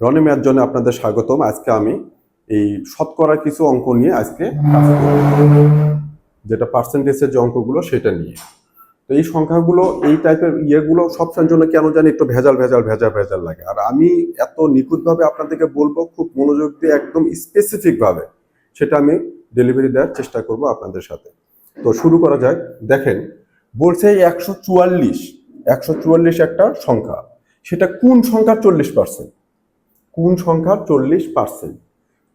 Roni math জোনে আপনাদের স্বাগতম। আজকে আমি এই শতকরার কিছু অঙ্ক নিয়ে আজকে কাজ করব, যেটা পার্সেন্টেজের যে অঙ্কগুলো সেটা নিয়ে। তো এই সংখ্যাগুলো এই টাইপের ইয়েগুলো সবসময়ের জন্য কেন জানি একটু ভেজাল ভেজাল ভেজাল ভেজাল লাগে, আর আমি এত নিখুঁতভাবে আপনাদেরকে বলবো, খুব মনোযোগ দিয়ে একদম স্পেসিফিক ভাবে সেটা আমি ডেলিভারি দেওয়ার চেষ্টা করব আপনাদের সাথে। তো শুরু করা যাক। দেখেন, বলছে 144 একটা সংখ্যা, সেটা কোন সংখ্যার 40%? কোন সংখ্যার 40%?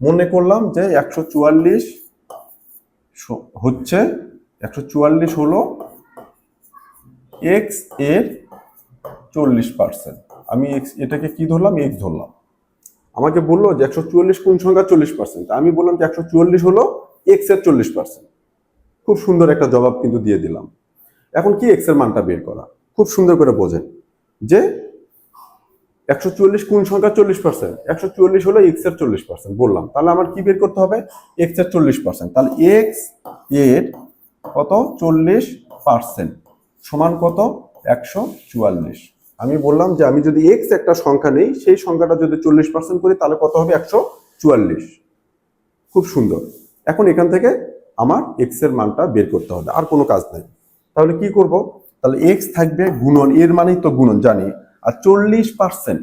মনে করলাম যে 144 হচ্ছে 144 হলো এক্স এর 40%। আমি এটাকে কি ধরলাম? এক্স ধরলাম। আমাকে বললো যে 144 কোন সংখ্যা 40%, আমি বললাম যে 144 হলো এক্স এর 40%। খুব সুন্দর একটা জবাব কিন্তু দিয়ে দিলাম। এখন কি এক্স এর মানটা বের করা, খুব সুন্দর করে বোঝেন যে 144 কোন সংখ্যা 40%? 144 হলো এক্স এর 40% বললাম। তাহলে আমার কি বের করতে হবে? এক্স এর 40%। তাহলে এক্স এর কত? 40% সমান কত? 144। আমি বললাম যে আমি যদি এক্স একটা সংখ্যা নেই, সেই সংখ্যাটা যদি 40% করি তাহলে কত হবে? 144। খুব সুন্দর। এখন এখান থেকে আমার এক্স এর মানটা বের করতে হবে, আর কোনো কাজ নাই। তাহলে কি করব? তাহলে এক্স থাকবে গুণন, এর মানেই তো গুণন জানি, আর 40%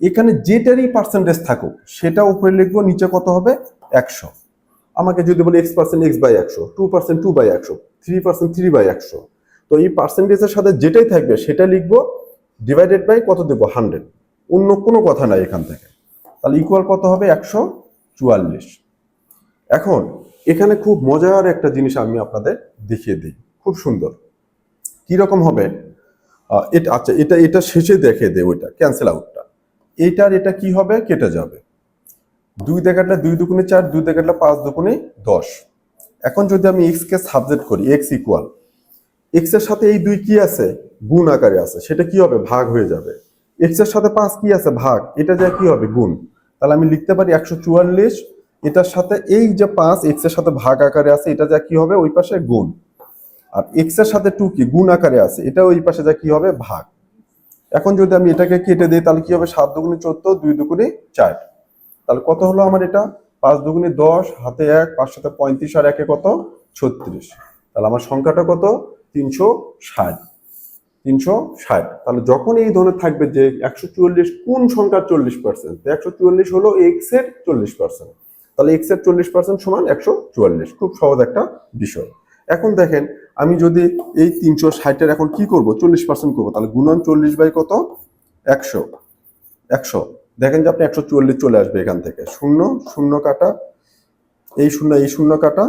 এখানে যেটারই পার্সেন্টেজ থাকুক সেটা উপরে লিখবো, নিচে কত হবে? 100। আমাকে যদি বলে x% x/100, 2% 2/100, 3% 3/100, তো এই পার্সেন্টেজের সাথে যেটাই থাকবে সেটা লিখবো, ডিভাইডেড বাই কত দেবো? 100। অন্য কোনো কথা নাই এখান থেকে। তাহলে ইকুয়াল কত হবে? 144। এখন এখানে খুব মজার একটা জিনিস আমি আপনাদের দেখিয়ে দিই, খুব সুন্দর। কি রকম হবে? এটা আচ্ছা, এটা শেষে দেখিয়ে দেয়, ওইটা ক্যান্সেল আউটটা। এইটার এটা কি হবে? কেটে যাবে। 2 দিয়ে কাটলে 2 দুগুণে 4, 2 দিয়ে কাটলে 5 দুগুণে 10। এখন যদি আমি এক্স কে সাবজেক্ট করি, এক্স ইকুয়াল, এক্স এর সাথে এই 2 কি আছে? গুণ আকারে আছে, সেটা কি হবে? ভাগ হয়ে যাবে। এক্স এর সাথে 5 কি আছে? ভাগ। এটা যা কি হবে? গুণ। তাহলে আমি লিখতে পারি 144, এটার সাথে এই যে 5 এক্স এর সাথে ভাগ আকারে আছে, এটা যা কি হবে? ওই পাশে গুণ। আর এক্স এর সাথে 2 কি? গুণ আকারে আছে, এটা ওই পাশে যা কি হবে? ভাগ। এখন যদি আমি এটাকে কেটে দিই তাহলে কি হবে? 7 দুগুণে 14, 2 দুগুণে 4। তাহলে কত হলো আমার এটা? 5 দুগুণে 10, হাতে 1, 5 সাথে 35, আর 1 কত? 36। তাহলে আমার সংখ্যাটা কত? 360। 360। তাহলে যখন এই ধরনের থাকবে যে 144 কোন সংখ্যার 40%, 144 হলো এক্স এর 40%। তাহলে এক্স এর 40% সমান 144। খুব সহজ একটা বিষয়। এখন দেখেন, আমি যদি এই 360-এর এখন কি করব? 40% করবো। তাহলে গুণন 40 বাই কত? 100। 100। দেখেন যে আপনি 144 চলে আসবে এখান থেকে। শূন্য শূন্য কাটা, এই শূন্য কাটা,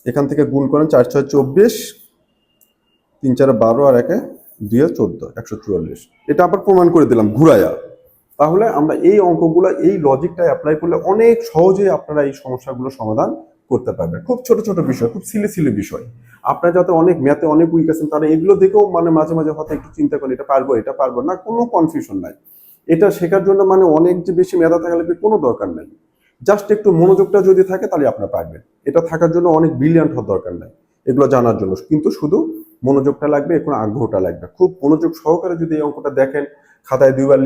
এখান থেকে গুণ করেন 4 6 24, 3 4 12, আর 1 2 14, 144। এটা আবার প্রমাণ করে দিলাম ঘুরাইয়া। তাহলে আমরা এই অঙ্কগুলো, এই লজিকটা অ্যাপ্লাই করলে অনেক সহজেই আপনারা এই সমস্যাগুলো সমাধান করতে পারবেন। খুব ছোট ছোট বিষয়, খুব সিলি সিলি বিষয়। আপনারা যাতে অনেক ম্যাথে অনেক উইক আছেন, তারা এগুলো দেখেও মানে মাঝে মাঝে হয়তো একটু চিন্তা করেন, এটা পারবো না, কোনো কনফিউশন নাই। এটা শেখার জন্য মানে অনেক যে বেশি মেধা থাকা লাগবে কোনো দরকার নাই। জাস্ট একটু মনোযোগটা যদি থাকে তাহলে আপনারা পারবেন। এটা থাকার জন্য অনেক ব্রিলিয়ান্ট হওয়ার দরকার নাই এগুলো জানার জন্য, কিন্তু শুধু মনোযোগটা লাগবে, এখন আগ্রহটা লাগবে। খুব মনোযোগ সহকারে যদি এই অঙ্কটা দেখেন, খাতায় 2বার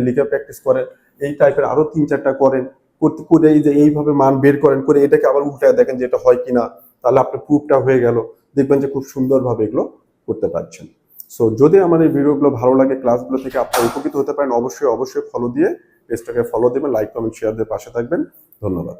লিখে প্র্যাকটিস করেন, এই টাইপের আরো 3 4টা করেন, করতে করে এই যে এইভাবে মান বের করেন, করে এটাকে আবার উল্টায় দেখেন যে এটা হয় কিনা, তাহলে আপনার প্রুফটা হয়ে গেল। দেখবেন যে খুব সুন্দরভাবে এগুলো করতে পারছেন। সো যদি আমার এই ভিডিওগুলো ভালো লাগে, ক্লাসগুলো থেকে আপনারা উপকৃত হতে পারেন, অবশ্যই ফলো দিয়ে পেজটাকে ফলো দেবেন, লাইক কমেন্ট শেয়ার দিয়ে পাশে থাকবেন। ধন্যবাদ।